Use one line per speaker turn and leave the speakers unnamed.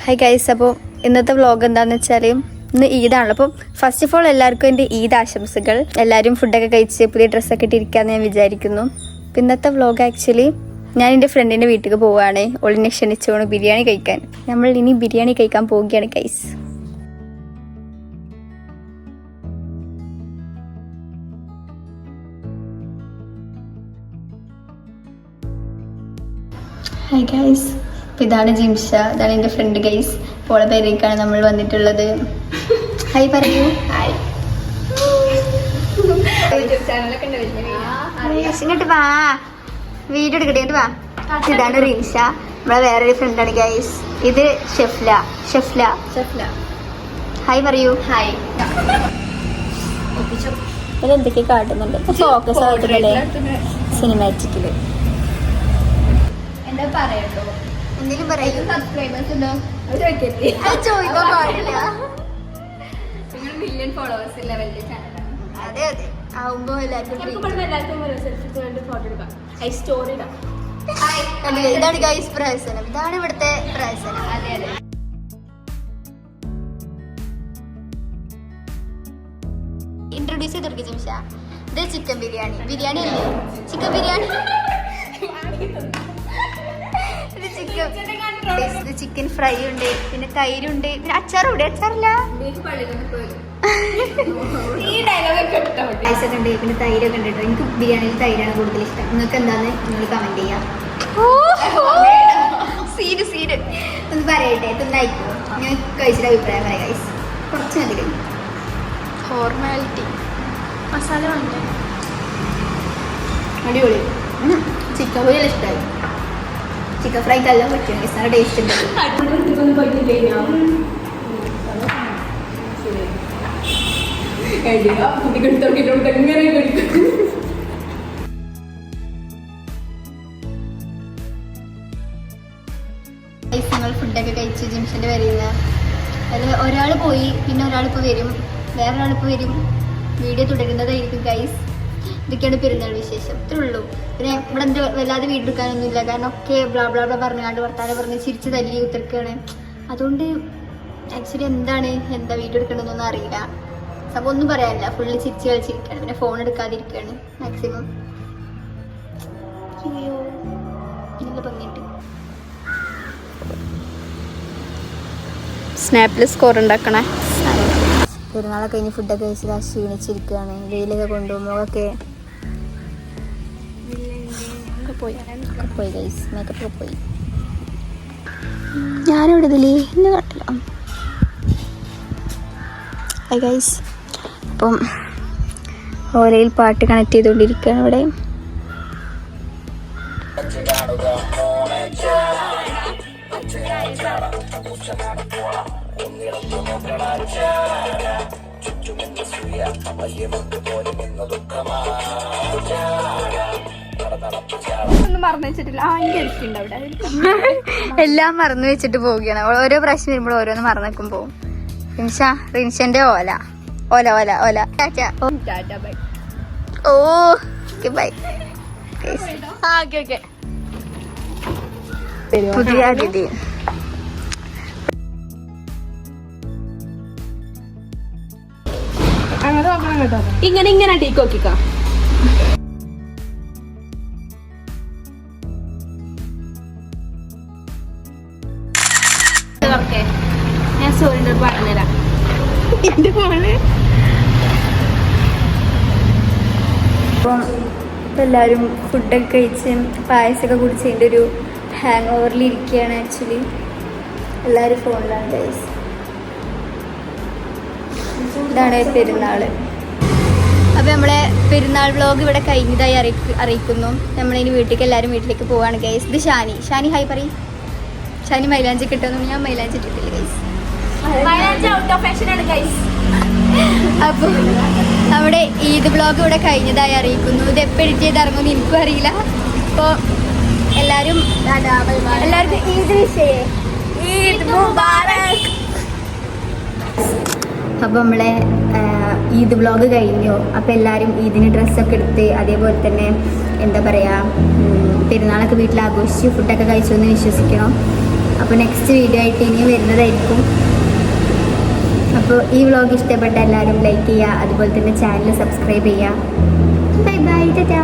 Hi guys, അപ്പോൾ ഇന്നത്തെ vlog എന്താണെന്ന് വെച്ചാൽ ഇന്ന് ഈദാണല്ലോ. അപ്പോൾ ഫസ്റ്റ് ഓഫ് ഓൾ എല്ലാവർക്കും എൻ്റെ ഈദ് ആശംസകൾ. എല്ലാവരും ഫുഡൊക്കെ കഴിച്ച് പുതിയ ഡ്രസ്സൊക്കെ ഇട്ടിരിക്കാമെന്ന് ഞാൻ വിചാരിക്കുന്നു. അപ്പോൾ ഇന്നത്തെ വ്ളോഗ് ആക്ച്വലി ഞാൻ എൻ്റെ ഫ്രണ്ടിൻ്റെ വീട്ടിലേക്ക് പോവുകയാണ്. ഓളിനെ ക്ഷണിച്ചുകൊണ്ട് ബിരിയാണി കഴിക്കാൻ. നമ്മൾ ഇനി ബിരിയാണി കഴിക്കാൻ പോവുകയാണ് ഗൈസ്. ഹായ് ഗൈസ്, അപ്പോൾ ഇതാണ് ജിംഷ, ഇതാണ് എൻ്റെ ഫ്രണ്ട് ഗൈസ്. പോളെ പേരേക്കാണ് നമ്മൾ വന്നിട്ടുള്ളത്. ഹായ് പറയൂ. ഹായ്. ഇങ്ങോട്ട് വാ, വീഡിയോ എടുക്കട്ടെ. വാ. ഇതാണ് റിൻഷ, നമ്മളെ വേറൊരു ഫ്രണ്ടാണ് ഗൈസ്. ഇത് ഷെഫ്ല. ഷെഫ്ല ഷെഫ്ല ഹായ് പറയൂ. ഹായ്. ഇതെന്തൊക്കെ കാട്ടുന്നുണ്ട്, ഫോക്കസ് ആയിട്ടുണ്ടല്ലേ സിനിമാറ്റിക്കില്. എന്താ പറയട്ടോ, എന്തെങ്കിലും പറയൂ. സബ്സ്ക്രൈബേഴ്സ് ഉണ്ടോ ചോദിക്കാൻ പാടില്ല. നിങ്ങൾ മില്യൺ ഫോളോവേഴ്സ് ഉള്ള വലിയ ചാനലാണ്. അതെ അതെ, ആവുമ്പോ ഇതാണ് ഗൈസ് പ്രഹസനം. ഇതാണ് ഇവിടുത്തെ പ്രഹസനം. അതെ അതെ. ഇൻട്രൊഡ്യൂസ് ചെയ്ത് കൊടുക്കുക ജിംഷ. ഇത് ചിക്കൻ ബിരിയാണി. ബിരിയാണി അല്ലേ, ചിക്കൻ ബിരിയാണി. ഇത് ചിക്കൻ ഫ്രൈ ഉണ്ട്, പിന്നെ തൈരുണ്ട്, പിന്നെ അച്ചാറും ഉണ്ട്. അച്ചാറില്ല, ഉണ്ട്, പിന്നെ തൈരൊക്കെ ഉണ്ട് കേട്ടോ. എനിക്ക് ബിരിയാണിയിൽ തൈരാണ് കൂടുതൽ ഇഷ്ടം. നിങ്ങൾക്ക് എന്താന്ന് നിങ്ങൾ കമന്റ് ചെയ്യാം. സീര് ഒന്ന് പറയട്ടെ, തിന്നായിക്കോ. ഞാൻ കഴിച്ചിട്ട് അഭിപ്രായം പറയാം ഗൈസ്. കുറച്ച് മതി. ഫോർമാലിറ്റി മസാല വേണ്ട. അടിപൊളി. ചിക്കൻ പൊരി ഇഷ്ടമായി. ചിക്കൻ ഫ്രൈ എല്ലാം പറ്റും, നല്ല ടേസ്റ്റ് ഉണ്ട്. ഞങ്ങൾ ഫുഡൊക്കെ കഴിച്ചു ജിംഷന്റെ വരില്ല. അതിൽ ഒരാൾ പോയി, പിന്നെ ഒരാളിപ്പോൾ വരും, വേറൊരാളിപ്പോൾ വരും. വീഡിയോ തുടരുന്നതായിരിക്കും ഗൈസ്. ഇതൊക്കെയാണ് പെരുന്നാൾ വിശേഷം. ഇത്രേ ഉള്ളൂ. പിന്നെ ഇവിടെ എന്താ വല്ലാതെ വീടെടുക്കാനൊന്നുമില്ല, കാരണം ഒക്കെ ബ്ലാ ബ്ലാ ബ്ലാ പറഞ്ഞാണ്ട് വർത്താനം പറഞ്ഞ് ചിരിച്ച് തല്ലി ഉത്തരക്കാണ്. അതുകൊണ്ട് ആക്ച്വലി എന്താ വീഡിയോ എടുക്കണമെന്നൊന്നും അറിയില്ല. സംഭവം ഒന്നും പറയാനില്ല, ഫുള്ള് ചിരിച്ച് കളിച്ചിരിക്കുകയാണ്. പിന്നെ ഫോൺ എടുക്കാതിരിക്കുകയാണ് മാക്സിമം. അയ്യോ, നല്ല ഭംഗിയുണ്ട്. സ്നാപ്പിൽ സ്കോർ ഉണ്ടാക്കണേ. പെരുന്നാളൊക്കെ കഴിഞ്ഞ് ഫുഡൊക്കെ കഴിച്ചിട്ട് ക്ഷീണിച്ചിരിക്കുകയാണ്. വെയിലൊക്കെ കൊണ്ടുപോകുമ്പോഴൊക്കെ പോയി ഗൈസ്. മേക്കപ്പൊക്കെ പോയി. ഞാനിവിടെ ഇതിലേ എന്നെ കണ്ടില്ല. Hi guys. അപ്പം ഓലയിൽ പാട്ട് കണക്ട് ചെയ്തുകൊണ്ടിരിക്കുകയാണ് ഇവിടെ. എല്ലാം മറന്നു വെച്ചിട്ട് പോവുകയാണ്. ഓരോ പ്രാവശ്യം വരുമ്പോൾ ഓരോന്ന് മറന്നേക്കും പോവും. റിൻഷന്റെ ഓല ഓല ഓല ഓല. ഓ ബൈ. പുതിയ അതിഥി
ഇങ്ങനെ ടീക്ക് നോക്കിക്ക. ഞാൻ സോറിന്റെ പറഞ്ഞുതരാം. എന്റെ ഫോണ്
അപ്പം എല്ലാവരും ഫുഡൊക്കെ കഴിച്ച് പായസമൊക്കെ കുടിച്ചതിൻ്റെ ഒരു ഹാങ് ഓവറിൽ ഇരിക്കുകയാണ്. ആക്ച്വലി എല്ലാവരും ഫോണിലാണ് ഗൈസ്. ഇതാണ് പെരുന്നാൾ. അപ്പോൾ നമ്മളെ പെരുന്നാൾ വ്ളോഗ് ഇവിടെ കഴിഞ്ഞതായി അറിയിക്കുന്നു. നമ്മളിനി വീട്ടിലേക്ക് വീട്ടിലേക്ക് പോവാണ് ഗൈസ്. ഇത് ഷാനി ഹായ് പറയും. ഷാനി മൈലാഞ്ചി കിട്ടുന്നു. ഞാൻ മൈലാഞ്ചി ഇട്ടിട്ടില്ല ഗൈസ്. അപ്പോൾ നമ്മുടെ ഈദ് വ്ളോഗ് ഇവിടെ കഴിഞ്ഞതായി അറിയിക്കുന്നു. ഇത് എപ്പോൾ എഡിറ്റ് ചെയ്ത് ഇറങ്ങുമെന്ന് എനിക്കും അറിയില്ല. അപ്പോൾ എല്ലാവർക്കും ഈദ് വിഷയേ ഈദ് മുബാറക്. അപ്പോൾ നമ്മളെ ഈദ് വ്ളോഗ് കഴിഞ്ഞു. അപ്പോൾ എല്ലാവരും ഈദിന് ഡ്രസ്സൊക്കെ എടുത്ത്, അതേപോലെ തന്നെ എന്താ പറയുക, പെരുന്നാളൊക്കെ വീട്ടിൽ ആഘോഷിച്ച് ഫുഡൊക്കെ കഴിച്ചു എന്ന് വിശ്വസിക്കണം. അപ്പോൾ നെക്സ്റ്റ് വീഡിയോ ആയിട്ട് ഇനിയും വരുന്നതായിരിക്കും. അപ്പോൾ ഈ വ്ളോഗ് ഇഷ്ടപ്പെട്ട എല്ലാവരും ലൈക്ക് ചെയ്യുക, അതുപോലെ തന്നെ ചാനൽ സബ്സ്ക്രൈബ് ചെയ്യുക. Bye bye, Tata.